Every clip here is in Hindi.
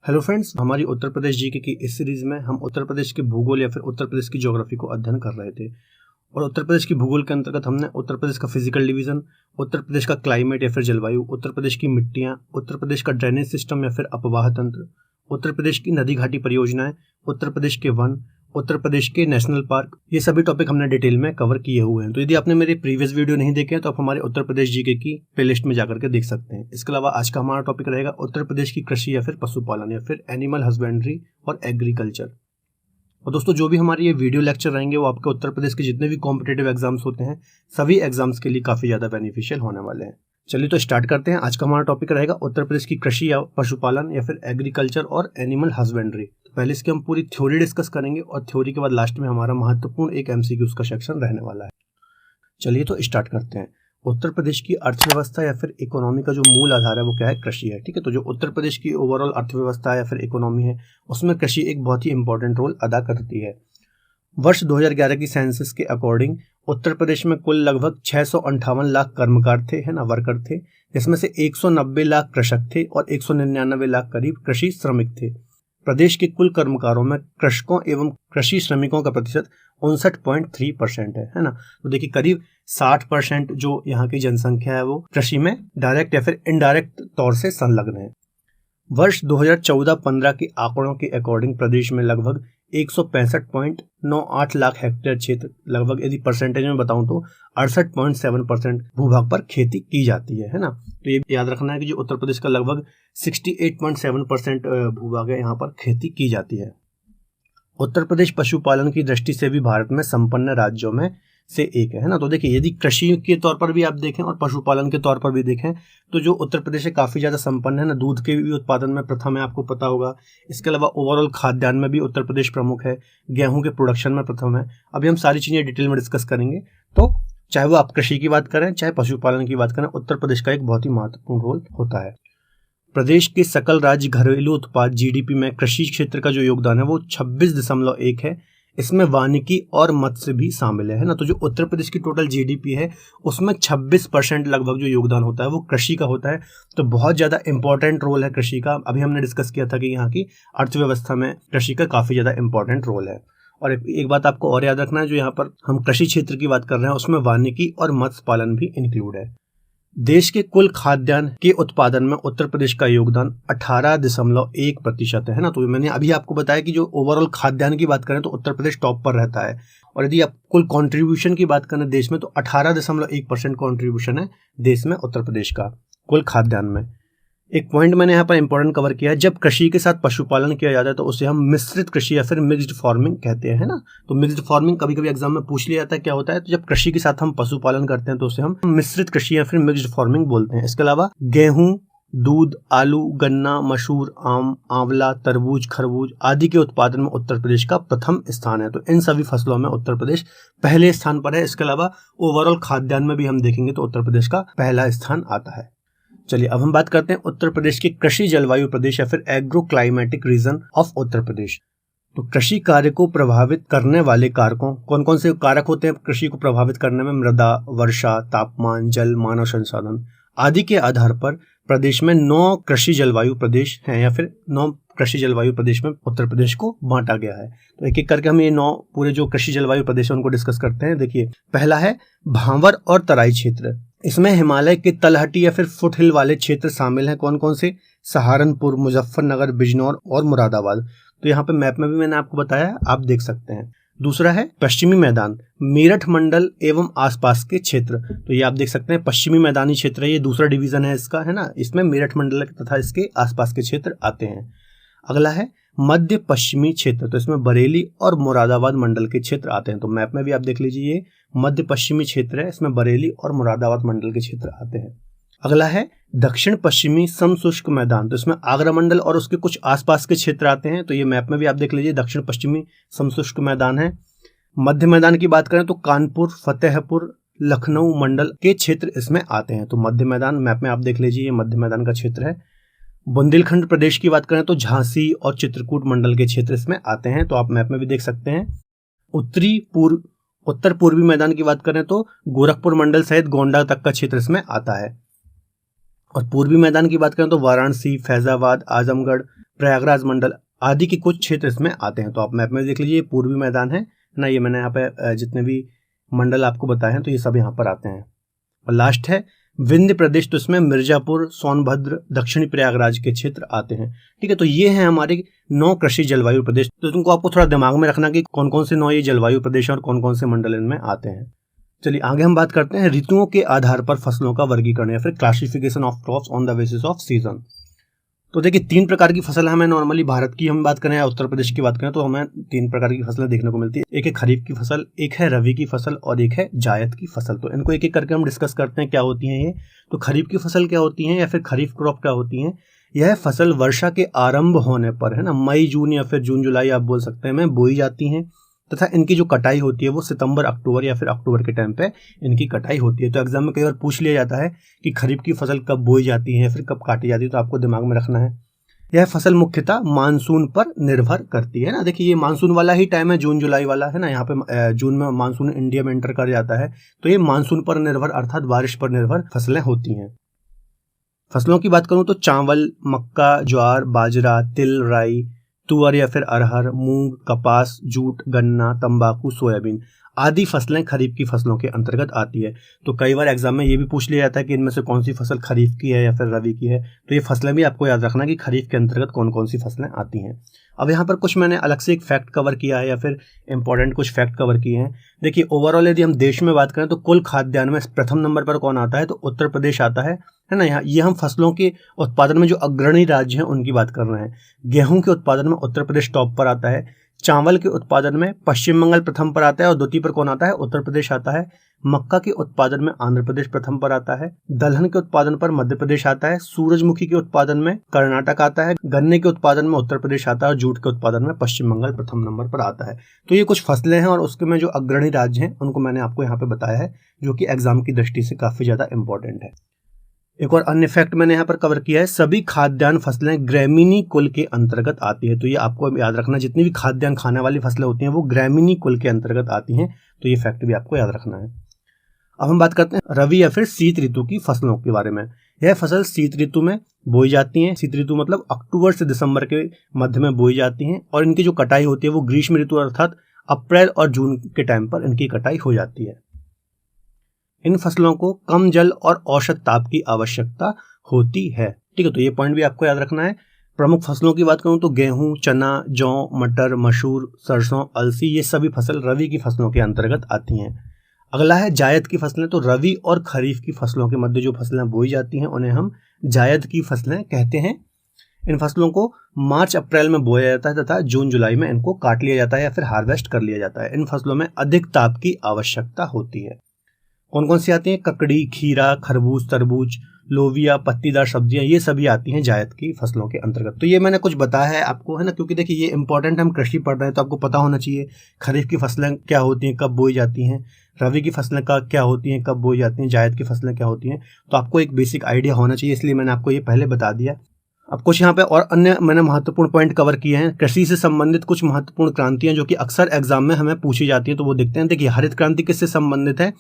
हेलो फ्रेंड्स, हमारी उत्तर प्रदेश जीके की इस सीरीज में हम उत्तर प्रदेश के भूगोल या फिर उत्तर प्रदेश की ज्योग्राफी को अध्ययन कर रहे थे। और उत्तर प्रदेश की भूगोल के अंतर्गत हमने उत्तर प्रदेश का फिजिकल डिवीजन, उत्तर प्रदेश का क्लाइमेट या फिर जलवायु, उत्तर प्रदेश की मिट्टियाँ, उत्तर प्रदेश का ड्रेनेज सिस्टम या फिर अपवाह तंत्र, उत्तर प्रदेश की नदी घाटी परियोजनाएं, उत्तर प्रदेश के वन, उत्तर प्रदेश के नेशनल पार्क, ये सभी टॉपिक हमने डिटेल में कवर किए हुए हैं। तो यदि आपने मेरे प्रीवियस वीडियो नहीं देखे हैं तो आप हमारे उत्तर प्रदेश जीके की प्लेलिस्ट में जाकर के देख सकते हैं। इसके अलावा आज का हमारा टॉपिक रहेगा उत्तर प्रदेश की कृषि या फिर पशुपालन या फिर एनिमल हस्बेंड्री और एग्रीकल्चर। और दोस्तों, जो भी हमारे ये वीडियो लेक्चर रहेंगे वो आपके उत्तर प्रदेश के जितने भी कॉम्पिटेटिव एग्जाम्स होते हैं सभी एग्जाम्स के लिए काफी ज्यादा बेनिफिशियल होने वाले हैं। चलिए तो स्टार्ट करते हैं। आज का हमारा टॉपिक रहेगा उत्तर प्रदेश की कृषि या पशुपालन या फिर एग्रीकल्चर और एनिमल हस्बेंड्री। तो पहले इसकी हम पूरी थ्योरी डिस्कस करेंगे और थ्योरी के बाद लास्ट में हमारा महत्वपूर्ण एक एमसीक्यूज का सेक्शन रहने वाला है। चलिए तो स्टार्ट करते हैं। उत्तर प्रदेश की अर्थव्यवस्था या फिर इकोनॉमी का जो मूल आधार है वो क्या है? कृषि है। ठीक है, तो जो उत्तर प्रदेश की ओवरऑल अर्थव्यवस्था या फिर इकोनॉमी है उसमें कृषि एक बहुत ही इंपॉर्टेंट रोल अदा करती है। वर्ष 2011 की सेंसस के अकॉर्डिंग उत्तर प्रदेश में कुल लगभग 658 लाख कर्मकार थे, है ना, वर्कर थे, जिसमें से 190 लाख कृषक थे और 199 लाख करीब कृषि श्रमिक थे। प्रदेश के कुल कर्मकारों में कृषकों एवं कृषि श्रमिकों का प्रतिशत 59.3% है ना। तो देखिए करीब 60% जो यहाँ की जनसंख्या है वो कृषि में डायरेक्ट या फिर इनडायरेक्ट तौर से संलग्न है। वर्ष 2014-15 के आंकड़ों के अकॉर्डिंग प्रदेश में लगभग 165.98 लाख हेक्टेयर क्षेत्र, लगभग यदि परसेंटेज में बताऊं तो 68.7% भूभाग पर खेती की जाती है ना। तो ये याद रखना है कि जो उत्तर प्रदेश का लगभग 68.7% भूभाग है यहाँ पर खेती की जाती है। उत्तर प्रदेश पशुपालन की दृष्टि से भी भारत में संपन्न राज्यों में से एक है ना। तो देखिए यदि कृषि के तौर पर भी आप देखें और पशुपालन के तौर पर भी देखें तो जो उत्तर प्रदेश है काफ़ी ज़्यादा संपन्न है ना। दूध के भी उत्पादन में प्रथम है, आपको पता होगा। इसके अलावा ओवरऑल खाद्यान्न में भी उत्तर प्रदेश प्रमुख है, गेहूं के प्रोडक्शन में प्रथम है। अभी हम सारी चीज़ें डिटेल में डिस्कस करेंगे। तो चाहे वो आप कृषि की बात करें चाहे पशुपालन की बात करें, उत्तर प्रदेश का एक बहुत ही महत्वपूर्ण रोल होता है। प्रदेश के सकल राज्य घरेलू उत्पाद जीडीपी में कृषि क्षेत्र का जो योगदान है वो 26.1 है। इसमें वानिकी और मत्स्य भी शामिल है ना। तो जो उत्तर प्रदेश की टोटल जीडीपी है उसमें 26% लगभग जो योगदान होता है वो कृषि का होता है। तो बहुत ज़्यादा इंपॉर्टेंट रोल है कृषि का। अभी हमने डिस्कस किया था कि यहाँ की अर्थव्यवस्था में कृषि का काफ़ी ज़्यादा इंपॉर्टेंट रोल है। और एक बात आपको और याद रखना है, जो यहाँ पर हम कृषि क्षेत्र की बात कर रहे हैं उसमें वानिकी और मत्स्य पालन भी इंक्लूड है। देश के कुल खाद्यान्न के उत्पादन में उत्तर प्रदेश का योगदान 18.1% है ना। तो मैंने अभी आपको बताया कि जो ओवरऑल खाद्यान्न की बात करें तो उत्तर प्रदेश टॉप पर रहता है। और यदि आप कुल कंट्रीब्यूशन की बात करें देश में तो 18.1% कंट्रीब्यूशन है देश में उत्तर प्रदेश का कुल खाद्यान्न में। एक पॉइंट मैंने यहाँ पर इंपॉर्टेंट कवर किया है, जब कृषि के साथ पशुपालन किया जाता है तो उसे हम मिश्रित कृषि या फिर मिक्स्ड फार्मिंग कहते हैं ना। तो मिक्स्ड फार्मिंग कभी कभी एग्जाम में पूछ लिया जाता है क्या होता है। तो जब कृषि के साथ हम पशुपालन करते हैं तो उसे हम मिश्रित कृषि या फिर मिक्स्ड फार्मिंग बोलते हैं। इसके अलावा गेहूं, दूध, आलू, गन्ना, मसूर, आम, आंवला, तरबूज, खरबूज आदि के उत्पादन में उत्तर प्रदेश का प्रथम स्थान है। तो इन सभी फसलों में उत्तर प्रदेश पहले स्थान पर है। इसके अलावा ओवरऑल खाद्यान्न में भी हम देखेंगे तो उत्तर प्रदेश का पहला स्थान आता है। चलिए अब हम बात करते हैं उत्तर प्रदेश के कृषि जलवायु प्रदेश या फिर agro climatic reason of Uttar Pradesh. तो कृषि कार्य को प्रभावित करने वाले कारकों, कौन कौन से कारक होते हैं कृषि को प्रभावित करने में? मृदा, वर्षा, तापमान, जल, मानव संसाधन आदि के आधार पर प्रदेश में 9 कृषि जलवायु प्रदेश हैं या फिर 9 कृषि जलवायु प्रदेश में उत्तर प्रदेश को बांटा गया है। तो एक एक करके हम ये 9 पूरे जो कृषि जलवायु प्रदेश है उनको डिस्कस करते हैं। देखिए पहला है भांवर और तराई क्षेत्र। इसमें हिमालय के तलहटी या फिर फुटहिल वाले क्षेत्र शामिल हैं। कौन कौन से? सहारनपुर, मुजफ्फरनगर, बिजनौर और मुरादाबाद। तो यहाँ पे मैप में भी मैंने आपको बताया, आप देख सकते हैं। दूसरा है पश्चिमी मैदान, मेरठ मंडल एवं आसपास के क्षेत्र। तो ये आप देख सकते हैं पश्चिमी मैदानी क्षेत्र है, ये दूसरा डिवीजन है इसका, है ना। इसमें मेरठ मंडल तथा इसके आसपास के क्षेत्र आते हैं। अगला है मध्य पश्चिमी क्षेत्र। तो इसमें बरेली और मुरादाबाद मंडल के क्षेत्र आते हैं। तो मैप में भी आप देख लीजिए ये मध्य पश्चिमी क्षेत्र है, इसमें बरेली और मुरादाबाद मंडल के क्षेत्र आते हैं। अगला है दक्षिण पश्चिमी समशुष्क मैदान। तो इसमें आगरा मंडल और उसके कुछ आसपास के क्षेत्र आते हैं। तो ये मैप में भी आप देख लीजिए दक्षिण पश्चिमी समशुष्क मैदान है। मध्य मैदान की बात करें तो कानपुर, फतेहपुर, लखनऊ मंडल के क्षेत्र इसमें आते हैं। तो मध्य मैदान मैप में आप देख लीजिए ये मध्य मैदान का क्षेत्र है। बुंदेलखंड प्रदेश की बात करें तो झांसी और चित्रकूट मंडल के क्षेत्र इसमें आते हैं। तो आप मैप में भी देख सकते हैं। उत्तर पूर्वी मैदान की बात करें तो गोरखपुर मंडल सहित गोंडा तक का क्षेत्र इसमें आता है। और पूर्वी मैदान की बात करें तो वाराणसी, फैजाबाद, आजमगढ़, प्रयागराज मंडल आदि के कुछ क्षेत्र इसमें आते हैं। तो आप मैप में देख लीजिए, पूर्वी मैदान है ना, ये मैंने यहाँ पे जितने भी मंडल आपको बताए हैं तो ये सब यहाँ पर आते हैं। और लास्ट है विंध्य प्रदेश, तो इसमें मिर्जापुर, सोनभद्र, दक्षिणी प्रयागराज के क्षेत्र आते हैं। ठीक है, तो ये हैं हमारे 9 कृषि जलवायु प्रदेश। तो तुमको आपको थोड़ा दिमाग में रखना कि कौन कौन से 9 ये जलवायु प्रदेश और कौन कौन से मंडल इनमें आते हैं। चलिए आगे हम बात करते हैं ऋतुओं के आधार पर फसलों का वर्गीकरण या फिर classification of crops on the basis off season. तो देखिए 3 प्रकार की फसल हमें नॉर्मली भारत की हम बात करें या उत्तर प्रदेश की बात करें तो हमें 3 प्रकार की फसलें देखने को मिलती है। एक है खरीफ की फसल, एक है रबी की फसल और एक है जायद की फसल। तो इनको एक एक करके हम डिस्कस करते हैं क्या होती हैं ये। तो खरीफ की फसल क्या होती है या फिर खरीफ क्रॉप क्या होती है। यह फसल वर्षा के आरंभ होने पर, है ना, मई जून या फिर जून जुलाई आप बोल सकते हैं, में बोई जाती हैं तथा इनकी जो कटाई होती है वो सितंबर अक्टूबर या फिर अक्टूबर के टाइम पे इनकी कटाई होती है। तो एग्जाम में कई बार पूछ लिया जाता है कि खरीफ की फसल कब बोई जाती है फिर कब काटी जाती है, तो आपको दिमाग में रखना है यह फसल मुख्यतः मानसून पर निर्भर करती है ना। देखिए ये मानसून वाला ही टाइम है, जून जुलाई वाला, है ना। यहाँ पे जून में मानसून इंडिया में एंटर कर जाता है, तो ये मानसून पर निर्भर अर्थात बारिश पर निर्भर फसलें होती हैं। फसलों की बात करूं तो चावल, मक्का, ज्वार, बाजरा, तिल, राई, तुअर या फिर अरहर, मूंग, कपास, जूट, गन्ना, तंबाकू, सोयाबीन आदि फसलें खरीफ की फसलों के अंतर्गत आती है। तो कई बार एग्जाम में ये भी पूछ लिया जाता है कि इनमें से कौन सी फसल खरीफ की है या फिर रबी की है। तो ये फसलें भी आपको याद रखना कि खरीफ के अंतर्गत कौन कौन सी फसलें आती हैं। अब यहाँ पर कुछ मैंने अलग से एक फैक्ट कवर किया है या फिर इंपॉर्टेंट कुछ फैक्ट कवर किए हैं। देखिए ओवरऑल यदि हम देश में बात करें तो कुल खाद्यान्न में प्रथम नंबर पर कौन आता है, तो उत्तर प्रदेश आता है ना। यहाँ ये हम फसलों के उत्पादन में जो अग्रणी राज्य हैं उनकी बात कर रहे हैं। गेहूं के उत्पादन में उत्तर प्रदेश टॉप पर आता है। चावल के उत्पादन में पश्चिम बंगाल प्रथम पर आता है और द्वितीय पर कौन आता है, उत्तर प्रदेश आता है। मक्का के उत्पादन में आंध्र प्रदेश प्रथम पर आता है। दलहन के उत्पादन पर मध्य प्रदेश आता है। सूरजमुखी के उत्पादन में कर्नाटक आता है। गन्ने के उत्पादन में उत्तर प्रदेश आता है और जूट के उत्पादन में पश्चिम बंगाल प्रथम नंबर पर आता है। तो ये कुछ फसलें हैं और उसके में जो अग्रणी राज्य हैं उनको मैंने आपको यहाँ पे बताया है, जो कि एग्जाम की दृष्टि से काफी ज्यादा इंपॉर्टेंट है। एक और अन्य फैक्ट मैंने यहाँ पर कवर किया है, सभी खाद्यान्न फसलें ग्रैमीनी कुल के अंतर्गत आती है। तो ये आपको याद रखना, जितनी भी खाद्यान्न खाने वाली फसलें होती हैं वो ग्रैमीनी कुल के अंतर्गत आती हैं। तो ये फैक्ट भी आपको याद रखना है। अब हम बात करते हैं रबी या फिर शीत ऋतु की फसलों के बारे में। यह फसल शीत ऋतु में बोई जाती हैं। शीत ऋतु मतलब अक्टूबर से दिसंबर के मध्य में बोई जाती हैं और इनकी जो कटाई होती है वो ग्रीष्म ऋतु अर्थात अप्रैल और जून के टाइम पर इनकी कटाई हो जाती है। इन फसलों को कम जल और औसत ताप की आवश्यकता होती है। ठीक है, तो ये पॉइंट भी आपको याद रखना है। प्रमुख फसलों की बात करूं तो गेहूं, चना, जौ, मटर, मसूर, सरसों, अलसी ये सभी फसल रबी की फसलों के अंतर्गत आती हैं। अगला है जायद की फसलें। तो रबी और खरीफ की फसलों के मध्य जो फसलें बोई जाती हैं उन्हें हम जायद की फसलें कहते हैं। इन फसलों को मार्च अप्रैल में बोया जाता है तथा जून जुलाई में इनको काट लिया जाता है या फिर हार्वेस्ट कर लिया जाता है। इन फसलों में अधिक ताप की आवश्यकता होती है। कौन कौन सी आती हैं, ककड़ी, खीरा, खरबूज, तरबूज, लोबिया, पत्तीदार सब्जियां, ये सभी आती हैं जायद की फसलों के अंतर्गत। तो ये मैंने कुछ बताया है आपको, है ना, क्योंकि देखिए ये इंपॉर्टेंट, हम कृषि पढ़ रहे हैं तो आपको पता होना चाहिए खरीफ की फसलें क्या होती हैं, कब बोई जाती हैं, रबी की फसलें का क्या होती हैं, कब बोई जाती हैं, जायद की फसलें क्या होती हैं। तो आपको एक बेसिक आइडिया होना चाहिए, इसलिए मैंने आपको ये पहले बता दिया। अब कुछ यहाँ पे और अन्य मैंने महत्वपूर्ण पॉइंट कवर किए हैं। कृषि से संबंधित कुछ महत्वपूर्ण क्रांतियां जो कि अक्सर एग्जाम में हमें पूछी जाती हैं, तो वो देखते हैं। देखिए हरित क्रांति किससे संबंधित है,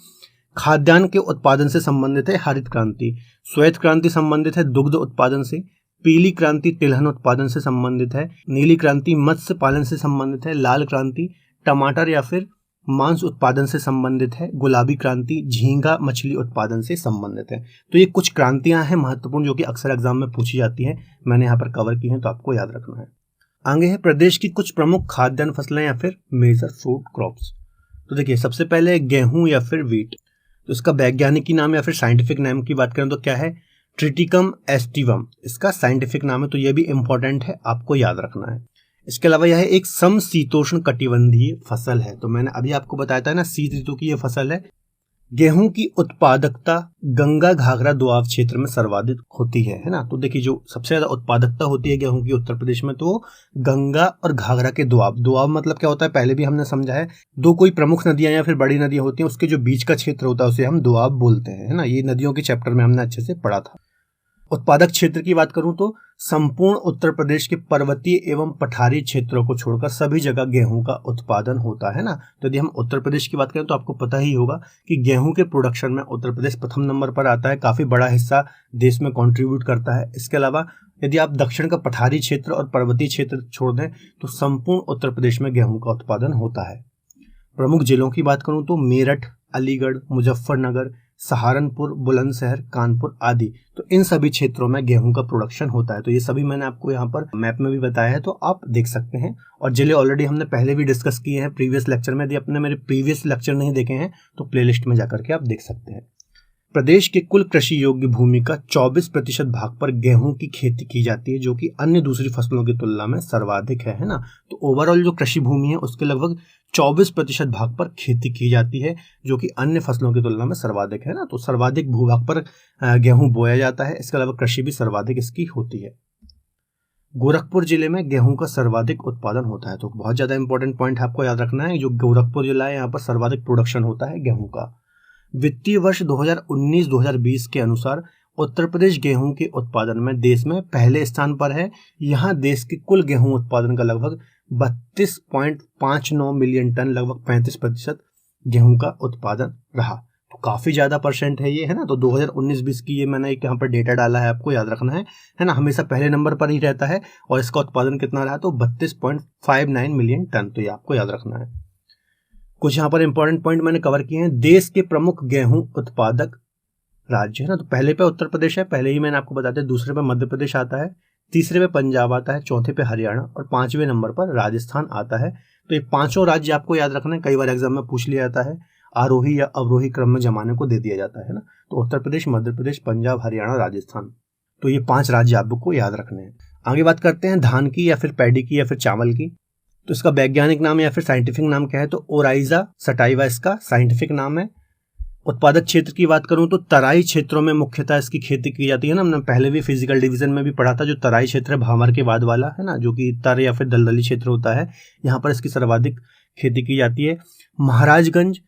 खाद्यान्न के उत्पादन से संबंधित है हरित क्रांति। श्वेत क्रांति संबंधित है दुग्ध उत्पादन से। पीली क्रांति तिलहन उत्पादन से संबंधित है। नीली क्रांति मत्स्य पालन से संबंधित है। लाल क्रांति टमाटर या फिर मांस उत्पादन से संबंधित है। गुलाबी क्रांति झींगा मछली उत्पादन से संबंधित है। तो ये कुछ क्रांतियां हैं महत्वपूर्ण जो कि अक्सर एग्जाम में पूछी जाती हैं, मैंने यहाँ पर कवर की हैं, तो आपको याद रखना है। आगे है प्रदेश की कुछ प्रमुख खाद्यान्न फसलें या फिर मेजर फ्रूट क्रॉप्स। तो देखिए सबसे पहले गेहूं या फिर वीट। तो इसका वैज्ञानिक नाम या फिर साइंटिफिक नाम की बात करें तो क्या है, ट्रिटिकम एस्टिवम इसका साइंटिफिक नाम है। तो यह भी इंपॉर्टेंट है, आपको याद रखना है। इसके अलावा यह एक समशीतोष्ण कटिबंधीय फसल है। तो मैंने अभी आपको बताया था ना, शीत ऋतु की यह फसल है। गेहूं की उत्पादकता गंगा घाघरा दोआब क्षेत्र में सर्वाधिक होती है ना। तो देखिए जो सबसे ज्यादा उत्पादकता होती है गेहूं की उत्तर प्रदेश में, तो गंगा और घाघरा के दोआब। दोआब मतलब क्या होता है, पहले भी हमने समझा है, दो कोई प्रमुख नदियां या फिर बड़ी नदियां होती हैं, उसके जो बीच का क्षेत्र होता है उसे हम दोआब बोलते हैं, है ना। ये नदियों के चैप्टर में हमने अच्छे से पढ़ा था। उत्पादक क्षेत्र की बात करूं तो संपूर्ण उत्तर प्रदेश के पर्वतीय एवं पठारी क्षेत्रों को छोड़कर सभी जगह गेहूं का उत्पादन होता है ना। तो यदि हम उत्तर प्रदेश की बात करें तो आपको पता ही होगा कि गेहूं के प्रोडक्शन में उत्तर प्रदेश प्रथम नंबर पर आता है, काफी बड़ा हिस्सा देश में कंट्रीब्यूट करता है। इसके अलावा यदि आप दक्षिण का पठारी क्षेत्र और पर्वतीय क्षेत्र छोड़ दें तो संपूर्ण उत्तर प्रदेश में गेहूं का उत्पादन होता है। प्रमुख जिलों की बात करूं तो मेरठ, अलीगढ़, मुजफ्फरनगर, सहारनपुर, बुलंदशहर, कानपुर आदि, तो इन सभी क्षेत्रों में गेहूं का प्रोडक्शन होता है। तो ये सभी मैंने आपको यहाँ पर मैप में भी बताया है, तो आप देख सकते हैं। और जिले ऑलरेडी हमने पहले भी डिस्कस किए हैं प्रीवियस लेक्चर में। यदि आपने मेरे प्रीवियस लेक्चर नहीं देखे हैं तो प्लेलिस्ट में जाकर के आप देख सकते हैं। प्रदेश के कुल कृषि योग्य भूमि का 24% भाग पर गेहूं की खेती की जाती है, जो कि अन्य दूसरी फसलों की तुलना में सर्वाधिक है ना। तो ओवरऑल जो कृषि भूमि है उसके लगभग 24% भाग पर खेती की जाती है, जो कि अन्य फसलों की तुलना में सर्वाधिक है ना। तो सर्वाधिक भूभाग पर गेहूं बोया जाता है। इसके अलावा कृषि भी सर्वाधिक इसकी होती है। गोरखपुर जिले में गेहूं का सर्वाधिक उत्पादन होता है। तो बहुत ज्यादा इंपॉर्टेंट पॉइंट आपको याद रखना है, जो गोरखपुर जिला है यहाँ पर सर्वाधिक प्रोडक्शन होता है गेहूं का। वित्तीय वर्ष 2019-2020 के अनुसार उत्तर प्रदेश गेहूं के उत्पादन में देश में पहले स्थान पर है। यहाँ देश के कुल गेहूं उत्पादन का लगभग 32.59 मिलियन टन, लगभग 35% गेहूं का उत्पादन रहा। तो काफी ज्यादा परसेंट है ये, है ना। तो 2019-20 की ये मैंने एक यहाँ पर डेटा डाला है, आपको याद रखना है ना। हमेशा पहले नंबर पर ही रहता है और इसका उत्पादन कितना रहा, तो 32.59 मिलियन टन। तो ये आपको याद रखना है। कुछ यहाँ पर इंपॉर्टेंट पॉइंट मैंने कवर किए हैं। देश के प्रमुख गेहूं उत्पादक राज्य है ना। तो पहले पे उत्तर प्रदेश है, पहले ही मैंने आपको बता दिया। दूसरे पे मध्य प्रदेश आता है, तीसरे पे पंजाब आता है, चौथे पे हरियाणा और पांचवें नंबर पर राजस्थान आता है। तो ये पांचों राज्य आपको याद रखना है, कई बार एग्जाम में पूछ लिया जाता है, आरोही या अवरोही क्रम में जमाने को दे दिया जाता है ना। तो उत्तर प्रदेश, मध्य प्रदेश, पंजाब, हरियाणा, राजस्थान, तो ये 5 राज्य आपको याद रखने हैं। आगे बात करते हैं धान की या फिर पैडी की या फिर चावल की। तो इसका वैज्ञानिक नाम या फिर साइंटिफिक नाम क्या है, तो ओराइजा सटाइवा इसका साइंटिफिक नाम है। उत्पादक क्षेत्र की बात करूं तो तराई क्षेत्रों में मुख्यतः इसकी खेती की जाती है ना। हमने पहले भी फिजिकल डिवीजन में भी पढ़ा था, जो तराई क्षेत्र है भामर के बाद वाला है ना, जो कि तर या फिर दलदली क्षेत्र होता है, यहाँ पर इसकी सर्वाधिक खेती की जाती है। महाराजगंज,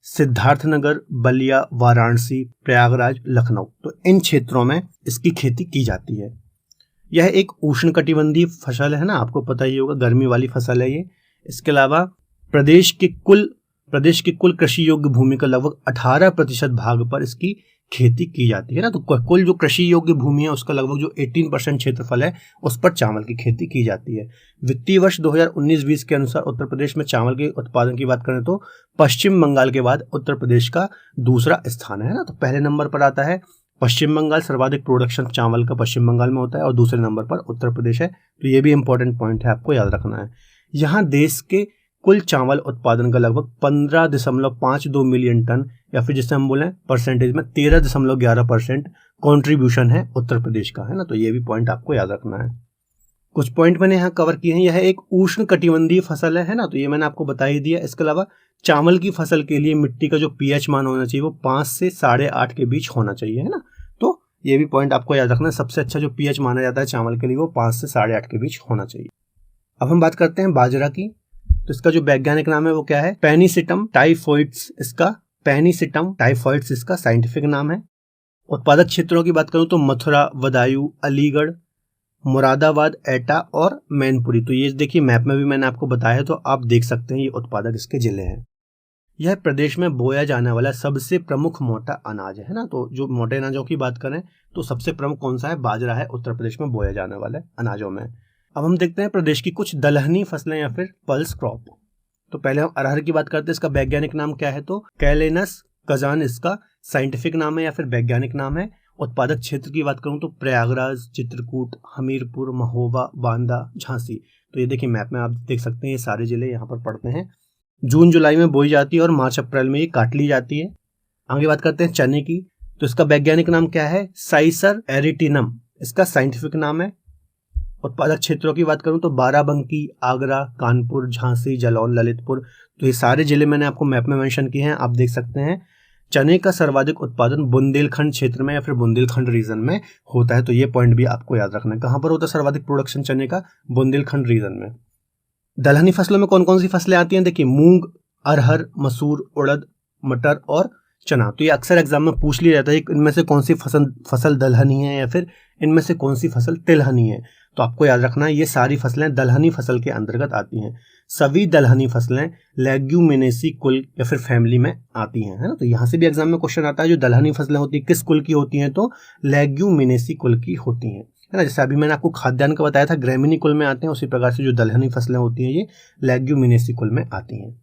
सिद्धार्थनगर, बलिया, वाराणसी, प्रयागराज, लखनऊ, तो इन क्षेत्रों में इसकी खेती की जाती है। यह एक उष्णकटिबंधीय फसल है ना, आपको पता ही होगा, गर्मी वाली फसल है ये। इसके अलावा प्रदेश के कुल कृषि योग्य भूमि का लगभग 18% भाग पर इसकी खेती की जाती है ना। तो कुल जो कृषि योग्य भूमि है उसका लगभग जो 18% क्षेत्रफल है उस पर चावल की खेती की जाती है। वित्तीय वर्ष 2019-20 के अनुसार उत्तर प्रदेश में चावल के उत्पादन की बात करें तो पश्चिम बंगाल के बाद उत्तर प्रदेश का दूसरा स्थान है ना। तो पहले नंबर पर आता है पश्चिम बंगाल, सर्वाधिक प्रोडक्शन चावल का पश्चिम बंगाल में होता है, और दूसरे नंबर पर उत्तर प्रदेश है। तो ये भी इंपॉर्टेंट पॉइंट है, आपको याद रखना है। यहाँ देश के कुल चावल उत्पादन का लगभग 15.52 मिलियन टन, या फिर जिसे हम बोलें परसेंटेज में 13.11% कॉन्ट्रीब्यूशन है उत्तर प्रदेश का, है ना। तो ये भी पॉइंट आपको याद रखना है। कुछ पॉइंट मैंने यहाँ कवर किए हैं। यह एक उष्ण कटिबंधीय फसल है ना, तो ये मैंने आपको बता ही दिया। इसके अलावा चावल की फसल के लिए मिट्टी का जो पीएच मान होना चाहिए वो 5 से 8.5 के बीच होना चाहिए, है ना। तो ये भी पॉइंट आपको याद रखना है। सबसे अच्छा जो पीएच माना जाता है चावल के लिए वो 5 से 8.5 के बीच होना चाहिए। अब हम बात करते हैं बाजरा की। तो इसका जो वैज्ञानिक नाम है वो क्या है, पेनिसिटम टाइफोइड्स इसका साइंटिफिक नाम है। उत्पादक क्षेत्रों की बात करूं तो मथुरा, बदायूं, अलीगढ़, मुरादाबाद, एटा और मैनपुरी। तो ये देखिए मैप में भी मैंने आपको बताया, तो आप देख सकते हैं ये उत्पादक इसके जिले हैं। यह प्रदेश में बोया जाने वाला सबसे प्रमुख मोटा अनाज है ना। तो जो मोटे अनाजों की बात करें तो सबसे प्रमुख कौन सा है, बाजरा है उत्तर प्रदेश में बोया जाने वाले अनाजों में। अब हम देखते हैं प्रदेश की कुछ दलहनी फसलें या फिर पल्स क्रॉप। तो पहले हम अरहर की बात करते हैं। इसका वैज्ञानिक नाम क्या है, तो कैलेनस कजान इसका साइंटिफिक नाम है या फिर वैज्ञानिक नाम है। उत्पादक क्षेत्र की बात करूं तो प्रयागराज, चित्रकूट, हमीरपुर, महोबा, बांदा, झांसी। तो ये देखिए मैप में आप देख सकते हैं ये सारे जिले यहाँ पर पड़ते हैं। जून जुलाई में बोई जाती है और मार्च अप्रैल में ये काट ली जाती है। आगे बात करते हैं चने की। तो इसका वैज्ञानिक नाम क्या है, साइसर एरिटिनम इसका साइंटिफिक नाम है। उत्पादक क्षेत्रों की बात करूं तो बाराबंकी, आगरा, कानपुर, झांसी, जालौन, ललितपुर। तो ये सारे जिले मैंने आपको मैप में मेंशन किए हैं, आप देख सकते हैं। चने का सर्वाधिक उत्पादन बुंदेलखंड क्षेत्र में या फिर बुंदेलखंड रीजन में होता है। तो ये पॉइंट भी आपको याद रखना है। कहां पर होता है सर्वाधिक प्रोडक्शन चने का, बुंदेलखंड रीजन में। दलहनी फसलों में कौन कौन सी फसलें आती हैं, देखिए मूंग, अरहर, मसूर, उड़द, मटर और चना। तो ये अक्सर एग्जाम में पूछ लिया जाता है कि इनमें से कौन सी फसल दलहनी है या फिर इनमें से कौन सी फसल तिलहनी है। तो आपको याद रखना है ये सारी फसलें दलहनी फसल के अंतर्गत आती हैं। सभी दलहनी फसलें लेग्यूमिनेसी कुल या फिर फैमिली में आती हैं, है ना। तो यहाँ से भी एग्जाम में क्वेश्चन आता है जो दलहनी फसलें होती है किस कुल की होती हैं, तो लेग्यूमिनेसी कुल की होती हैं, है ना। जैसे अभी मैंने आपको खाद्यान्न का बताया था ग्रैमीनी कुल में आते हैं, उसी प्रकार से जो दलहनी फसलें होती हैं ये लेग्यूमिनेसी कुल में आती हैं।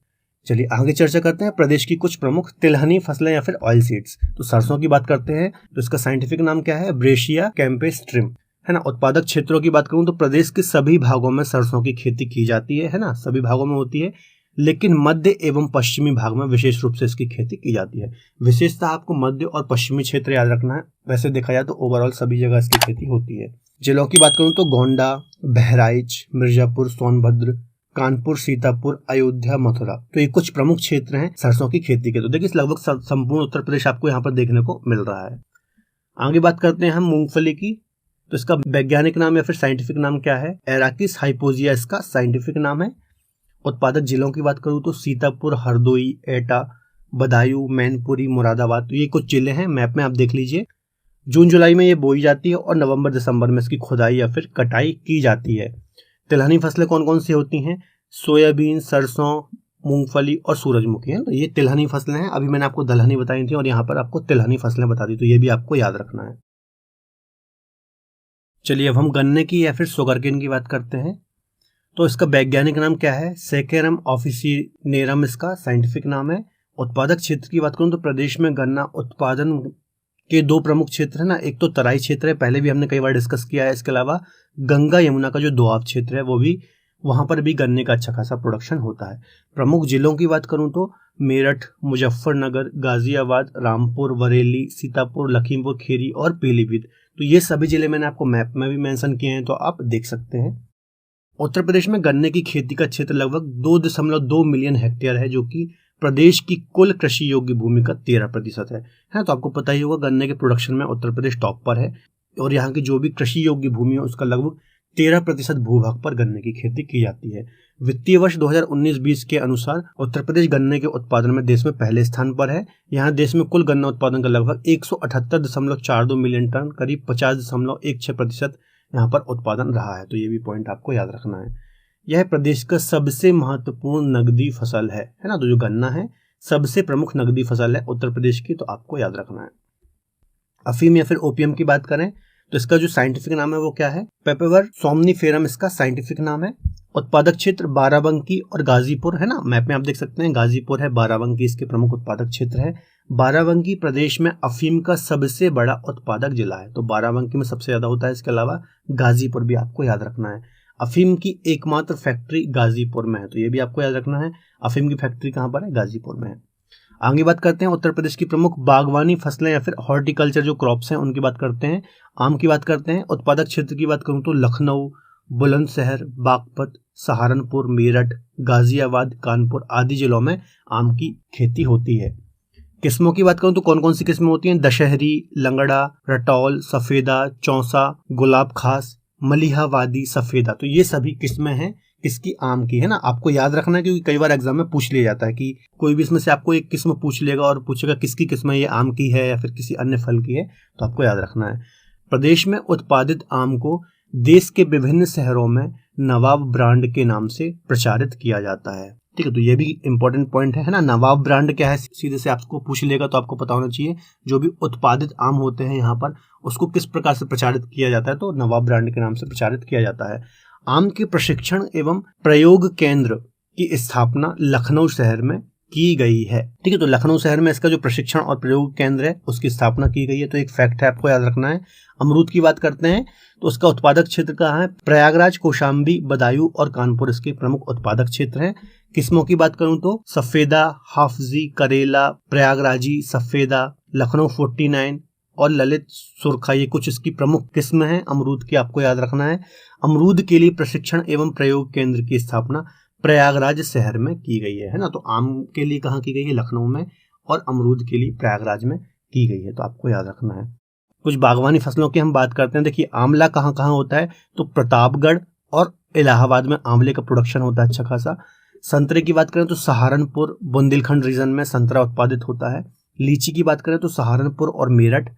चलिए आगे चर्चा करते हैं प्रदेश की कुछ प्रमुख तिलहनी फसलें या फिर ऑयल सीड्स। तो सरसों की बात करते हैं, तो इसका साइंटिफिक नाम क्या है, ब्रेशिया कैम्पेस्ट्रिम, है ना। उत्पादक क्षेत्रों की बात करूं तो प्रदेश के सभी भागों में सरसों की खेती की जाती है ना, सभी भागों में होती है, लेकिन मध्य एवं पश्चिमी भाग में विशेष रूप से इसकी खेती की जाती है। विशेषतः आपको मध्य और पश्चिमी क्षेत्र याद रखना है, वैसे देखा जाए तो ओवरऑल सभी जगह इसकी खेती होती है। जिलों की बात करूं तो गोंडा, बहराइच, मिर्जापुर, सोनभद्र, कानपुर, सीतापुर, अयोध्या, मथुरा, तो ये कुछ प्रमुख क्षेत्र हैं सरसों की खेती के। तो देखिए लगभग संपूर्ण उत्तर प्रदेश आपको यहाँ पर देखने को मिल रहा है। आगे बात करते हैं हम मूंगफली की। तो इसका वैज्ञानिक नाम या फिर साइंटिफिक नाम क्या है, एराकिस हाइपोजिया इसका साइंटिफिक नाम है। उत्पादक जिलों की बात करूँ तो सीतापुर, हरदोई, एटा, बदायूं, मैनपुरी, मुरादाबाद, तो ये कुछ जिले हैं, मैप में आप देख लीजिए। जून जुलाई में ये बोई जाती है और नवंबर दिसंबर में इसकी खुदाई या फिर कटाई की जाती है। तिलहनी फसलें कौन कौन सी होती हैं, सोयाबीन, सरसों, मूंगफली और सूरजमुखी है। तो ये तिलहनी फसलें हैं। अभी मैंने आपको दलहनी बताई थी और यहाँ पर आपको तिलहनी फसलें बता दी, तो ये भी आपको याद रखना है। चलिए अब हम गन्ने की या फिर शुगरकेन की बात करते हैं। तो इसका वैज्ञानिक नाम क्या है, सेकेरम ऑफिसिनेरम इसका साइंटिफिक नाम है। उत्पादक क्षेत्र की बात करूं तो प्रदेश में गन्ना उत्पादन के दो प्रमुख क्षेत्र है ना, एक तो तराई क्षेत्र है, पहले भी हमने कई बार डिस्कस किया है। इसके अलावा गंगा यमुना का जो दोआब क्षेत्र है वो भी, वहां पर भी गन्ने का अच्छा खासा प्रोडक्शन होता है। प्रमुख जिलों की बात करूं तो मेरठ, मुजफ्फरनगर, गाजियाबाद, रामपुर, बरेली, सीतापुर, लखीमपुर खीरी और पीलीभीत, तो ये सभी जिले मैंने आपको मैप में भी मेंशन किए हैं, तो आप देख सकते हैं। उत्तर प्रदेश में गन्ने की खेती का क्षेत्र लगभग 2.2 मिलियन हेक्टेयर है, जो कि प्रदेश की कुल कृषि योग्य भूमि का 13% है। तो आपको पता ही होगा गन्ने के प्रोडक्शन में उत्तर प्रदेश टॉप पर है और यहाँ की जो भी कृषि योग्य भूमि है उसका लगभग 13% भूभाग पर गन्ने की खेती की जाती है। वित्तीय वर्ष 2019-20 के अनुसार उत्तर प्रदेश गन्ने के उत्पादन में देश में पहले स्थान पर है। यहाँ देश में कुल गन्ना उत्पादन का लगभग 178.42 मिलियन टन, करीब 50.16% यहाँ पर उत्पादन रहा है। तो ये भी पॉइंट आपको याद रखना है। यह प्रदेश का सबसे महत्वपूर्ण नकदी फसल है ना। तो जो गन्ना है सबसे प्रमुख नकदी फसल है उत्तर प्रदेश की, तो आपको याद रखना है। अफीम या फिर ओपियम की बात करें तो इसका जो साइंटिफिक नाम है वो क्या है, पेपेवर सोमनीफेरम इसका साइंटिफिक नाम है। उत्पादक क्षेत्र बाराबंकी और गाजीपुर है ना, मैप में आप देख सकते हैं गाजीपुर है, बाराबंकी इसके प्रमुख उत्पादक क्षेत्र है। बाराबंकी प्रदेश में अफीम का सबसे बड़ा उत्पादक जिला है, तो बाराबंकी में सबसे ज्यादा होता है। इसके अलावा गाजीपुर भी आपको याद रखना है। अफीम की एकमात्र फैक्ट्री गाजीपुर में है, तो ये भी आपको याद रखना है। अफीम की फैक्ट्री कहाँ पर है, गाजीपुर में है। आगे बात करते हैं उत्तर प्रदेश की प्रमुख बागवानी फसलें या फिर हॉर्टिकल्चर जो क्रॉप्स हैं उनकी बात करते हैं। आम की बात करते हैं। उत्पादक क्षेत्र की बात करूं तो लखनऊ, बुलंदशहर, बागपत, सहारनपुर, मेरठ, गाजियाबाद, कानपुर आदि जिलों में आम की खेती होती है। किस्मों की बात करूं तो कौन कौन सी किस्में होती हैं, दशहरी, लंगड़ा, रटौल, सफेदा, चौसा, गुलाब खास, मलिहावादी, सफेदा, तो ये सभी किस्में हैं किसकी, आम की, है ना। आपको याद रखना है क्योंकि कई बार एग्जाम में पूछ लिया जाता है कि कोई भी इसमें से आपको एक किस्म पूछ लेगा और पूछेगा किसकी किस्म है, ये आम की है या फिर किसी अन्य फल की है, तो आपको याद रखना है। प्रदेश में उत्पादित आम को देश के विभिन्न शहरों में नवाब ब्रांड के नाम से प्रचारित किया जाता है, ठीक है। तो ये भी इंपॉर्टेंट पॉइंट है ना। नवाब ब्रांड क्या है, सीधे से आपको पूछ लेगा तो आपको पता होना चाहिए जो भी उत्पादित आम होते हैं यहाँ पर उसको किस प्रकार से प्रचारित किया जाता है, तो नवाब ब्रांड के नाम से प्रचारित किया जाता है। आम के प्रशिक्षण एवं प्रयोग केंद्र की स्थापना लखनऊ शहर में की गई है, ठीक है। तो लखनऊ शहर में इसका जो प्रशिक्षण और प्रयोग केंद्र है उसकी स्थापना की गई है, तो एक फैक्ट है आपको याद रखना है। अमरूद की बात करते हैं तो उसका उत्पादक क्षेत्र कहाँ है, प्रयागराज, कौशाम्बी, बदायूं और कानपुर इसके प्रमुख उत्पादक क्षेत्र हैं। किस्मों की बात करूं तो सफेदा, हाफजी, करेला, प्रयागराजी, सफेदा, लखनऊ 49 और ललित सुरखा, ये कुछ इसकी प्रमुख किस्म हैं अमरूद की, आपको याद रखना है। अमरूद के लिए प्रशिक्षण एवं प्रयोग केंद्र की स्थापना प्रयागराज शहर में की गई है ना। तो आम के लिए कहाँ की गई है, लखनऊ में, और अमरूद के लिए प्रयागराज में की गई है, तो आपको याद रखना है। कुछ बागवानी फसलों की हम बात करते हैं। देखिए आंवला कहाँ कहाँ होता है, तो प्रतापगढ़ और इलाहाबाद में आंवले का प्रोडक्शन होता है अच्छा खासा। संतरे की बात करें तो सहारनपुर, बुंदेलखंड रीजन में संतरा उत्पादित होता है। लीची की बात करें तो सहारनपुर और मेरठ।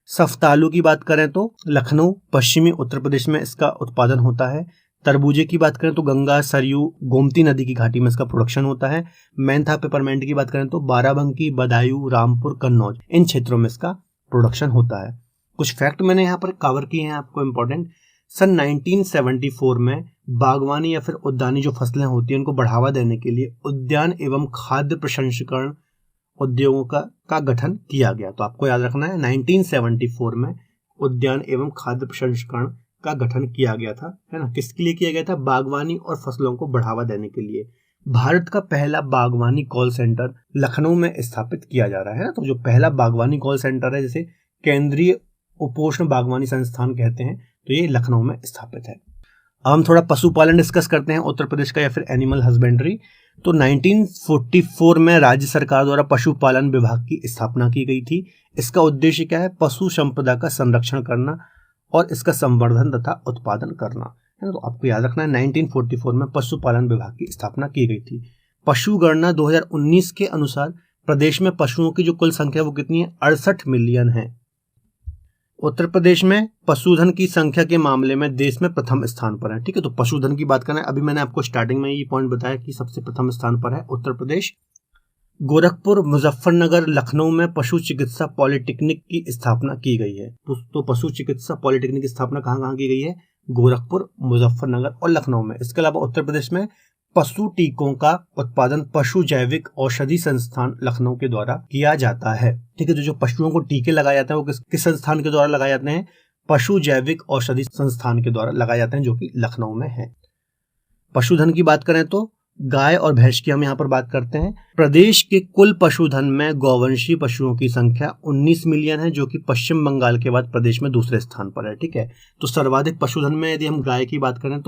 सफ्तालू की बात करें तो लखनऊ, पश्चिमी उत्तर प्रदेश में इसका उत्पादन होता है। तरबूजे की बात करें तो गंगा, सरयू, गोमती नदी की घाटी में इसका प्रोडक्शन होता है। मेंथा पेपरमेंट की बात करें तो बाराबंकी, बदायूं, रामपुर, कन्नौज इन क्षेत्रों में इसका प्रोडक्शन होता है। कुछ फैक्ट मैंने यहाँ पर कवर किए हैं आपको इम्पोर्टेंट। सन 1974 में बागवानी या फिर उद्यानी जो फसलें होती हैं उनको बढ़ावा देने के लिए उद्यान एवं खाद्य प्रसंस्करण उद्योगों का गठन किया गया। तो आपको याद रखना है 1974 में उद्यान एवं खाद्य प्रसंस्करण का गठन किया गया था, है ना। किसके लिए किया गया था? बागवानी और फसलों को बढ़ावा देने के लिए। भारत का पहला बागवानी कॉल सेंटर लखनऊ में स्थापित किया जा रहा है ना। तो जो पहला बागवानी कॉल सेंटर है, जिसे केंद्रीय उपोष्ण बागवानी संस्थान कहते हैं, तो ये लखनऊ में स्थापित है। अब हम थोड़ा पशुपालन डिस्कस करते हैं उत्तर प्रदेश का, या फिर एनिमल हस्बेंड्री। तो 1944 में राज्य सरकार द्वारा पशुपालन विभाग की स्थापना की गई थी। इसका उद्देश्य क्या है? पशु संपदा का संरक्षण करना और इसका संवर्धन तथा उत्पादन करना, है ना। तो आपको याद रखना है 1944 में पशुपालन विभाग की स्थापना की गई थी। पशु गणना 2019 के अनुसार प्रदेश में पशुओं की जो कुल संख्या वो कितनी है? 68 मिलियन है। उत्तर प्रदेश में पशुधन की संख्या के मामले में देश में प्रथम स्थान पर है, ठीक है। तो पशुधन की बात करें, अभी मैंने आपको स्टार्टिंग में ये पॉइंट बताया कि सबसे प्रथम स्थान पर है उत्तर प्रदेश। गोरखपुर, मुजफ्फरनगर, लखनऊ में पशु चिकित्सा पॉलिटेक्निक की स्थापना की गई है। तो पशु चिकित्सा पॉलिटेक्निक की स्थापना कहाँ की गई है? गोरखपुर, मुजफ्फरनगर और लखनऊ में। इसके अलावा उत्तर प्रदेश में पशु टीकों का उत्पादन पशु जैविक औषधि संस्थान लखनऊ के द्वारा किया जाता है, ठीक है। तो जो पशुओं को टीके लगाए जाते हैं वो किस संस्थान के द्वारा लगाए जाते हैं? पशु जैविक औषधि संस्थान के द्वारा लगाए जाते हैं, जो कि लखनऊ में है। पशुधन की बात करें तो गाय और भैंस की हम यहाँ पर बात करते हैं। प्रदेश के कुल पशुधन में गौवंशीय पशुओं की संख्या 19 मिलियन है, जो कि पश्चिम बंगाल के बाद प्रदेश में दूसरे स्थान पर है, ठीक है। तो सर्वाधिक पशुधन में यदि हम गाय की बात करें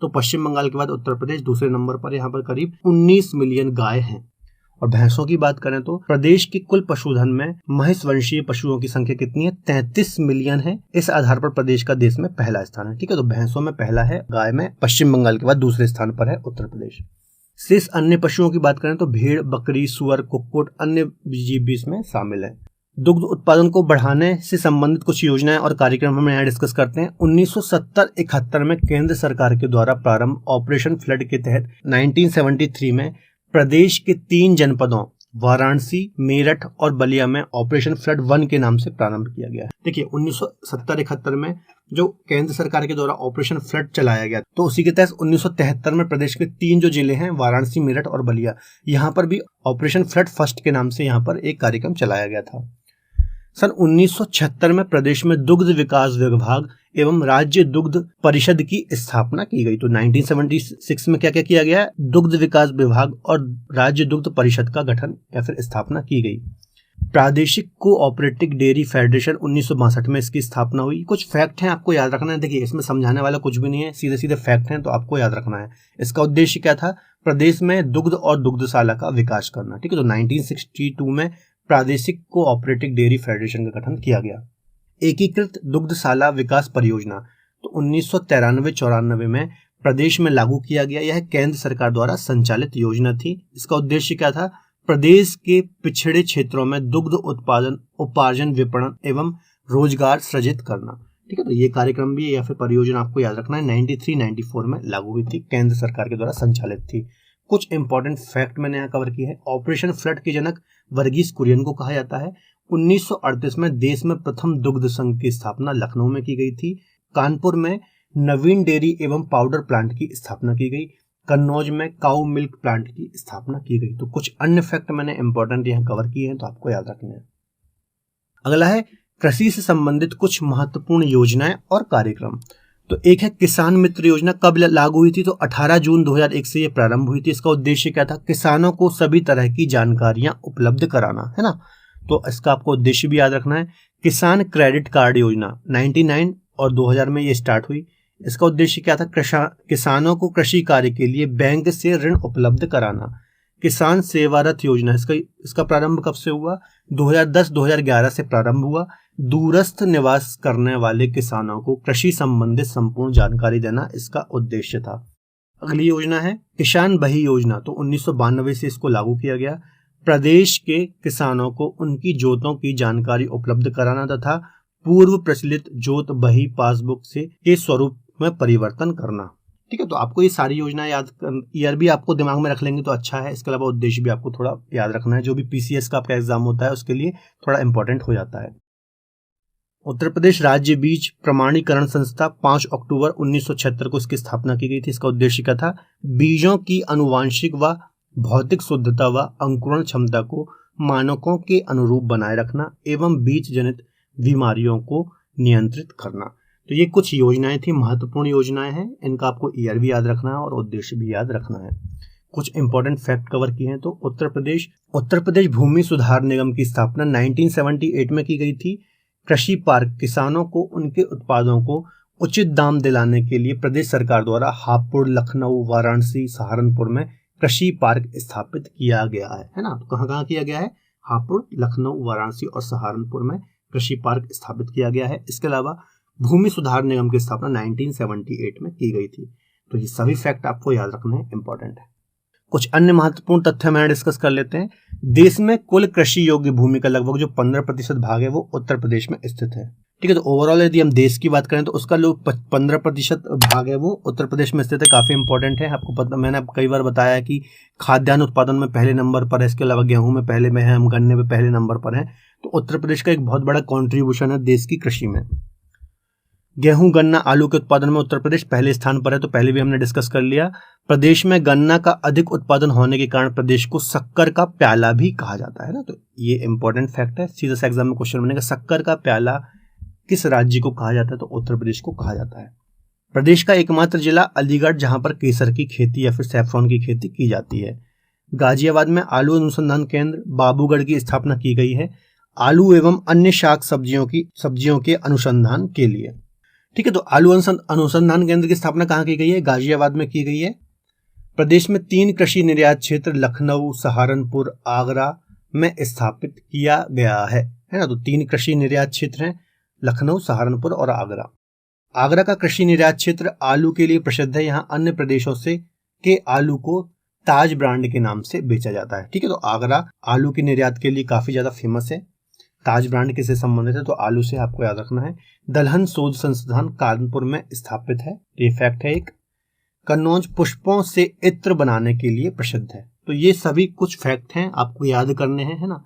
तो पश्चिम बंगाल के बाद उत्तर प्रदेश दूसरे नंबर पर, यहाँ पर करीब 19 मिलियन गाय हैं। और भैंसों की बात करें तो प्रदेश के कुल पशुधन में महिष वंशीय पशुओं की संख्या कितनी है? 33 मिलियन है। इस आधार पर प्रदेश का देश में पहला स्थान है, ठीक है। तो भैंसों में पहला है, गाय में पश्चिम बंगाल के बाद दूसरे स्थान पर है उत्तर प्रदेश। शेष अन्य पशुओं की बात करें तो भेड़, बकरी, सुअर, कुक्कुट, अन्य जीव भी इसमें शामिल है। दुग्ध उत्पादन को बढ़ाने से संबंधित कुछ योजनाएं और कार्यक्रम हम यहाँ डिस्कस करते हैं। 1970-71 में केंद्र सरकार के द्वारा प्रारंभ ऑपरेशन फ्लड के तहत 1973 में प्रदेश के 3 जनपदों वाराणसी, मेरठ और बलिया में ऑपरेशन फ्लड 1 के नाम से प्रारंभ किया गया है। देखिए 1970-71 में जो केंद्र सरकार के द्वारा ऑपरेशन फ्लड चलाया गया, तो उसी के तहत 1973 में प्रदेश के 3 जो जिले हैं वाराणसी, मेरठ और बलिया, यहाँ पर भी ऑपरेशन फ्लड फर्स्ट के नाम से यहाँ पर एक कार्यक्रम चलाया गया था। सन 1976 में प्रदेश में दुग्ध विकास विभाग एवं राज्य दुग्ध परिषद की स्थापना की गई। तो 1976 में क्या क्या किया गया? दुग्ध विकास विभाग और राज्य दुग्ध परिषद का गठन या फिर स्थापना की गई। प्रादेशिक कोऑपरेटिव डेयरी फेडरेशन 1962 में इसकी स्थापना हुई। कुछ फैक्ट हैं, आपको याद रखना है। देखिए इसमें समझाने वाला कुछ भी नहीं है, सीधे सीधे फैक्ट हैं, तो आपको याद रखना है। इसका उद्देश्य क्या था? प्रदेश में दुग्ध और दुग्धशाला का विकास करना, ठीक है। तो 1962 में प्रादेशिक कोऑपरेटिव डेयरी फेडरेशन का गठन किया गया। एकीकृत दुग्धशाला विकास परियोजना तो 1993-94 में प्रदेश में लागू किया गया। यह केंद्र सरकार द्वारा संचालित योजना थी। इसका उद्देश्य क्या था? प्रदेश के पिछड़े क्षेत्रों में दुग्ध उत्पादन, उपार्जन, विपणन एवं रोजगार सृजित करना, ठीक है। तो ये कार्यक्रम भी या फिर परियोजना आपको याद रखना है 93-94 में लागू हुई थी, केंद्र सरकार के द्वारा संचालित थी। कुछ इंपॉर्टेंट फैक्ट मैंने यहाँ कवर किए हैं। ऑपरेशन फ्लड के जनक वर्गीस कुरियन को कहा जाता है। 1938 में देश में प्रथम दुग्ध संघ की स्थापना लखनऊ में की गई थी। कानपुर में नवीन डेयरी एवं पाउडर प्लांट की स्थापना की गई। कन्नौज में काऊ मिल्क प्लांट की स्थापना की गई। तो कुछ अन्य फैक्ट मैंने इंपॉर्टेंट यहाँ कवर किए हैं, तो आपको याद रखना है। अगला है कृषि से संबंधित कुछ महत्वपूर्ण योजनाएं और कार्यक्रम। तो एक है किसान मित्र योजना। कब लागू हुई थी? तो 18 जून 2001 से ये प्रारंभ हुई थी। इसका उद्देश्य क्या था? किसानों को सभी तरह की जानकारियां उपलब्ध कराना, है ना। तो इसका आपको उद्देश्य भी याद रखना है। किसान क्रेडिट कार्ड योजना 99 और 2000 में ये स्टार्ट हुई। इसका उद्देश्य क्या था? किसानों को कृषि कार्य के लिए बैंक से ऋण उपलब्ध कराना। किसान सेवा रथ योजना, इसका प्रारंभ कब से हुआ? 2010-2011 से प्रारंभ हुआ। दूरस्थ निवास करने वाले किसानों को कृषि संबंधित संपूर्ण जानकारी देना इसका उद्देश्य था। अगली योजना है किसान बही योजना। तो 1992 से इसको लागू किया गया। प्रदेश के किसानों को उनकी जोतों की जानकारी उपलब्ध कराना तथा पूर्व प्रचलित जोत बही पासबुक से के स्वरूप में परिवर्तन करना। ठीक है, तो आपको ये सारी योजनाएं ईयर भी आपको दिमाग में रख लेंगे तो अच्छा है। इसके अलावा उद्देश्य भी आपको थोड़ा याद रखना है, जो भी पीसीएस का आपका एग्जाम होता है उसके लिए थोड़ा इंपॉर्टेंट हो जाता है। उत्तर प्रदेश राज्य बीज प्रमाणीकरण संस्था 5 अक्टूबर 1976 को इसकी स्थापना की गई थी। इसका उद्देश्य क्या था? बीजों की आनुवांशिक व भौतिक शुद्धता व अंकुरण क्षमता को मानकों के अनुरूप बनाए रखना एवं बीज जनित बीमारियों को नियंत्रित करना। तो ये कुछ योजनाएं थी, महत्वपूर्ण योजनाएं हैं। इनका आपको ईयर भी याद रखना है और उद्देश्य भी याद रखना है। कुछ इंपॉर्टेंट फैक्ट कवर किए हैं तो उत्तर प्रदेश भूमि सुधार निगम की स्थापना 1978 में की गई थी। कृषि पार्क किसानों को उनके उत्पादों को उचित दाम दिलाने के लिए प्रदेश सरकार द्वारा हापुड़, लखनऊ, वाराणसी, सहारनपुर में कृषि पार्क स्थापित किया गया है ना। तो कहाँ किया गया है? हापुड़, लखनऊ, वाराणसी और सहारनपुर में कृषि पार्क स्थापित किया गया है। इसके अलावा भूमि सुधार निगम की स्थापना 1978 में की गई थी। तो ये सभी फैक्ट आपको याद रखने इंपॉर्टेंट है। कुछ अन्य महत्वपूर्ण तथ्य मैं डिस्कस कर लेते हैं। देश में कुल कृषि योग्य भूमि का लगभग जो 15% भाग है वो उत्तर प्रदेश में स्थित है। ठीक है, तो ओवरऑल यदि हम देश की बात करें तो उसका जो 15% भाग है वो उत्तर प्रदेश में स्थित है। काफी इंपॉर्टेंट है। आपको पता, मैंने कई बार बताया कि खाद्यान्न उत्पादन में पहले नंबर पर है। इसके अलावा गेहूं में पहले में है, हम गन्ने में पहले नंबर पर है। तो उत्तर प्रदेश का एक बहुत बड़ा कॉन्ट्रीब्यूशन है देश की कृषि में। गेहूं, गन्ना, आलू के उत्पादन में उत्तर प्रदेश पहले स्थान पर है। तो पहले भी हमने डिस्कस कर लिया। प्रदेश में गन्ना का अधिक उत्पादन होने के कारण प्रदेश को शक्कर का प्याला भी कहा जाता है ना। तो ये इंपॉर्टेंट फैक्ट है, सीधा सा एग्जाम में क्वेश्चन बनेगा। शक्कर का प्याला किस राज्य को कहा जाता है? तो उत्तर प्रदेश को कहा जाता है। प्रदेश का एकमात्र जिला अलीगढ़ जहां पर केसर की खेती या फिर सैफरॉन की खेती की जाती है। गाजियाबाद में आलू अनुसंधान केंद्र बाबूगढ़ की स्थापना की गई है, आलू एवं अन्य शाक सब्जियों के अनुसंधान के लिए। ठीक है, तो आलू अनुसंधान केंद्र की स्थापना कहाँ की गई है? गाजियाबाद में की गई है। प्रदेश में 3 कृषि निर्यात क्षेत्र लखनऊ, सहारनपुर, आगरा में स्थापित किया गया है ना। तो 3 कृषि निर्यात क्षेत्र हैं, लखनऊ, सहारनपुर और आगरा। आगरा का कृषि निर्यात क्षेत्र आलू के लिए प्रसिद्ध है। यहाँ अन्य प्रदेशों से के आलू को ताज ब्रांड के नाम से बेचा जाता है। ठीक है, तो आगरा आलू के निर्यात के लिए काफी ज्यादा फेमस है। ताज ब्रांड किससे संबंधित है? तो आलू से आपको याद रखना है। दलहन शोध संस्थान कानपुर में स्थापित है। ये फैक्ट है एक। कन्नौज पुष्पों से इत्र बनाने के लिए प्रसिद्ध है। तो ये सभी कुछ फैक्ट हैं, आपको याद करने हैं, है ना।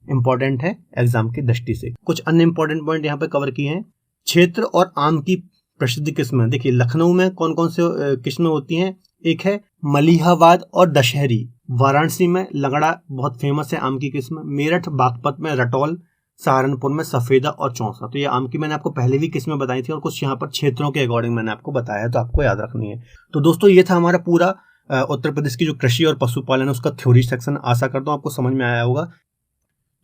इंपॉर्टेंट है एग्जाम की दृष्टि से। कुछ अन्य इंपॉर्टेंट पॉइंट यहाँ पे कवर किए हैं। क्षेत्र और आम की प्रसिद्ध किस्में। देखिए, लखनऊ में कौन कौन से किस्में होती हैं? एक है मलिहाबाद और दशहरी। वाराणसी में लगड़ा बहुत फेमस है आम की किस्म। मेरठ बागपत में रटौल, सहारनपुर में सफेदा और चौसा। तो ये आम की मैंने आपको पहले भी किस्में बताई थी और कुछ यहाँ पर क्षेत्रों के अकॉर्डिंग मैंने आपको बताया है, तो आपको याद रखनी है। तो दोस्तों, ये था हमारा पूरा उत्तर प्रदेश की जो कृषि और पशुपालन है उसका थ्योरी सेक्शन। आशा करता हूँ आपको समझ में आया होगा।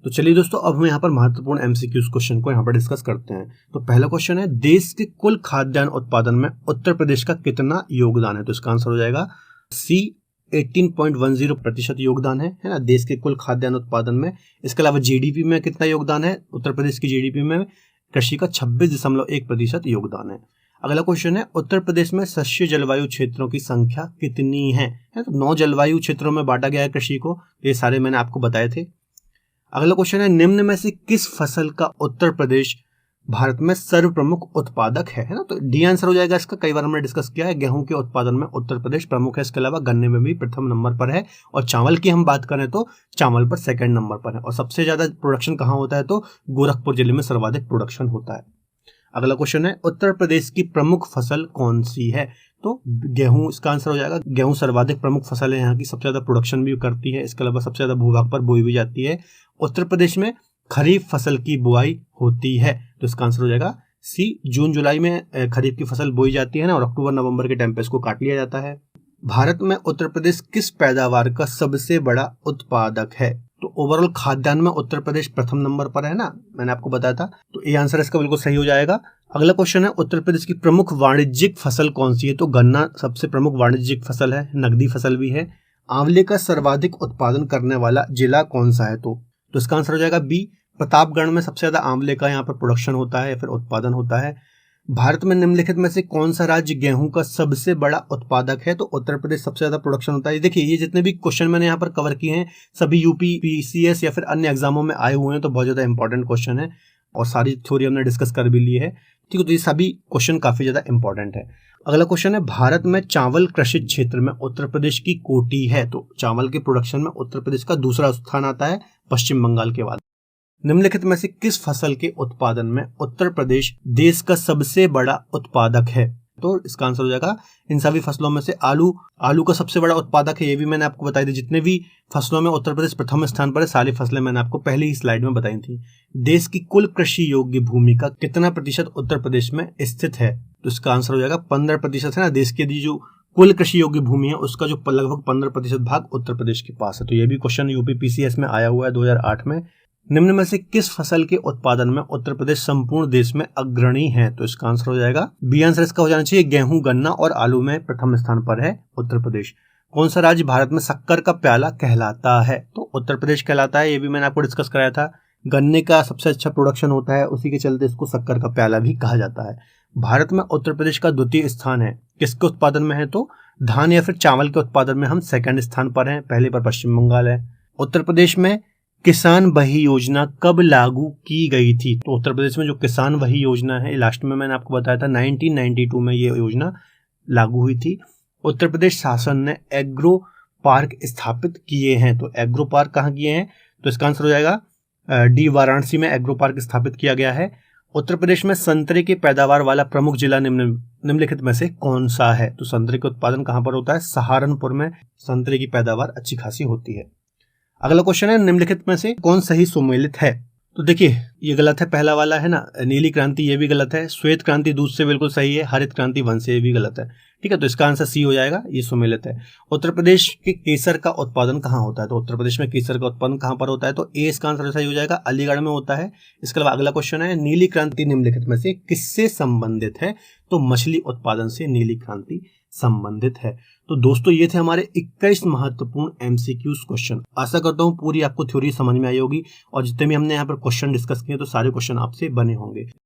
तो चलिए दोस्तों, अब हम यहाँ पर महत्वपूर्ण एमसीक्यूज क्वेश्चन को यहाँ पर डिस्कस करते हैं। तो पहला क्वेश्चन है, देश के कुल खाद्यान्न उत्पादन में उत्तर प्रदेश का कितना योगदान है? तो इसका आंसर हो जाएगा सी, 18.10% योगदान है ना, देश के कुल खाद्यान्न उत्पादन में। इसके अलावा जीडीपी में कितना योगदान है? उत्तर प्रदेश की जीडीपी में कृषि का 26.1% योगदान है। अगला क्वेश्चन है, उत्तर प्रदेश में शस्य जलवायु क्षेत्रों की संख्या कितनी है? तो 9 जलवायु क्षेत्रों में बांटा गया है कृषि को। ये सारे मैंने आपको बताए थे। अगला क्वेश्चन है, निम्न में से किस फसल का उत्तर प्रदेश भारत में सर्वप्रमुख उत्पादक है ना। तो डी आंसर हो जाएगा इसका। कई बार हमने डिस्कस किया है, गेहूं के उत्पादन में उत्तर प्रदेश प्रमुख है। इसके अलावा गन्ने में भी प्रथम नंबर पर है और चावल की हम बात करें तो चावल पर सेकंड नंबर पर है। और सबसे ज्यादा प्रोडक्शन कहाँ होता है? तो गोरखपुर जिले में सर्वाधिक प्रोडक्शन होता है। अगला क्वेश्चन है, उत्तर प्रदेश की प्रमुख फसल कौन सी है? तो गेहूं इसका आंसर हो जाएगा। गेहूं सर्वाधिक प्रमुख फसल है, यहाँ की सबसे ज्यादा प्रोडक्शन भी करती है। इसके अलावा सबसे ज्यादा भूभाग पर बोई भी जाती है। उत्तर प्रदेश में खरीफ फसल की बुआई होती है। तो इसका आंसर हो जाएगा सी, जून जुलाई में खरीफ की फसल बोई जाती है ना, और अक्टूबर नवंबर के टाइम पे इसको काट लिया जाता है। भारत में उत्तर प्रदेश किस पैदावार का सबसे बड़ा उत्पादक है? तो ओवरऑल खाद्यान्न में उत्तर प्रदेश प्रथम नंबर पर है ना, मैंने आपको बताया था। तो ये आंसर इसका बिल्कुल सही हो जाएगा। अगला क्वेश्चन है, उत्तर प्रदेश की प्रमुख वाणिज्यिक फसल कौन सी है? तो गन्ना सबसे प्रमुख वाणिज्यिक फसल है, नकदी फसल भी है। आंवले का सर्वाधिक उत्पादन करने वाला जिला कौन सा है? तो इसका आंसर हो जाएगा बी, प्रतापगढ़ में सबसे ज्यादा आंवले का यहाँ पर प्रोडक्शन होता है या फिर उत्पादन होता है। भारत में निम्नलिखित में से कौन सा राज्य गेहूं का सबसे बड़ा उत्पादक है? तो उत्तर प्रदेश सबसे ज्यादा प्रोडक्शन होता है। देखिए ये जितने भी क्वेश्चन मैंने यहाँ पर कवर किए हैं सभी यूपी पीसीएस या फिर अन्य एग्जामों में आए हुए हैं, तो बहुत ज्यादा इंपॉर्टेंट क्वेश्चन है और सारी थ्योरी हमने डिस्कस कर भी ली है। ठीक है, तो ये सभी क्वेश्चन काफी ज्यादा इंपॉर्टेंट है। अगला क्वेश्चन है, भारत में चावल कृषि क्षेत्र में उत्तर प्रदेश की कोटि है। तो चावल के प्रोडक्शन में उत्तर प्रदेश का दूसरा स्थान आता है पश्चिम बंगाल के बाद। निम्नलिखित में से किस फसल के उत्पादन में उत्तर प्रदेश देश का सबसे बड़ा उत्पादक है? तो इसका आंसर हो जाएगा इन सभी फसलों में से आलू का सबसे बड़ा उत्पादक है। ये भी मैंने आपको बताई थी, जितने भी फसलों में उत्तर प्रदेश प्रथम स्थान पर है, सारी फसलें मैंने आपको पहली ही स्लाइड में बताई थी। देश की कुल कृषि योग्य भूमि का कितना प्रतिशत उत्तर प्रदेश में स्थित है? तो इसका आंसर हो जाएगा 15% है ना। देश की जो कुल कृषि योग्य भूमि है उसका जो लगभग 15% भाग उत्तर प्रदेश के पास है। तो ये भी क्वेश्चन यूपी पीसीएस में आया हुआ है 2008 में। निम्न में से किस फसल के उत्पादन में उत्तर प्रदेश संपूर्ण देश में अग्रणी है? तो इसका आंसर हो जाएगा बी आंसर इसका हो जाना चाहिए, गेहूं, गन्ना और आलू में प्रथम स्थान पर है उत्तर प्रदेश। कौन सा राज्य भारत में शक्कर का प्याला कहलाता है? तो उत्तर प्रदेश कहलाता है। ये भी मैंने आपको डिस्कस कराया था। गन्ने का सबसे अच्छा प्रोडक्शन होता है, उसी के चलते इसको शक्कर का प्याला भी कहा जाता है। भारत में उत्तर प्रदेश का द्वितीय स्थान है किसके उत्पादन में है? तो धान या फिर चावल के उत्पादन में हम सेकंड स्थान पर हैं, पहले पर पश्चिम बंगाल है। उत्तर प्रदेश में किसान वही योजना कब लागू की गई थी? तो उत्तर प्रदेश में जो किसान वही योजना है, लास्ट में मैंने आपको बताया था 1992 में ये योजना लागू हुई थी। उत्तर प्रदेश शासन ने एग्रो पार्क स्थापित किए हैं। तो एग्रो पार्क कहाँ किए हैं? तो इसका आंसर हो जाएगा डी, वाराणसी में एग्रो पार्क स्थापित किया गया है। उत्तर प्रदेश में संतरे की पैदावार वाला प्रमुख जिला निम्नलिखित में से कौन सा है? तो संतरे का उत्पादन कहाँ पर होता है? सहारनपुर में संतरे की पैदावार अच्छी खासी होती है। अगला क्वेश्चन है, निम्नलिखित में से कौन सही सुमेलित है? तो देखिए ये गलत है, पहला वाला है ना, नीली क्रांति, ये भी गलत है। श्वेत क्रांति दूध से बिल्कुल सही है। हरित क्रांति वन से, ये भी गलत है। ठीक है, तो इसका आंसर सी हो जाएगा, ये सुमेलित है। उत्तर प्रदेश के केसर का उत्पादन कहाँ होता है? तो उत्तर प्रदेश में केसर का उत्पादन कहाँ पर होता है? तो ए इसका आंसर सही हो जाएगा, अलीगढ़ में होता है। इसके अलावा अगला क्वेश्चन है, नीली क्रांति निम्नलिखित में से किससे संबंधित है? तो मछली उत्पादन से नीली क्रांति संबंधित है। तो दोस्तों ये थे हमारे 21 महत्वपूर्ण एमसीक्यूज क्वेश्चन। आशा करता हूँ पूरी आपको थ्योरी समझ में आई होगी और जितने भी हमने यहाँ पर क्वेश्चन डिस्कस किए तो सारे क्वेश्चन आपसे बने होंगे।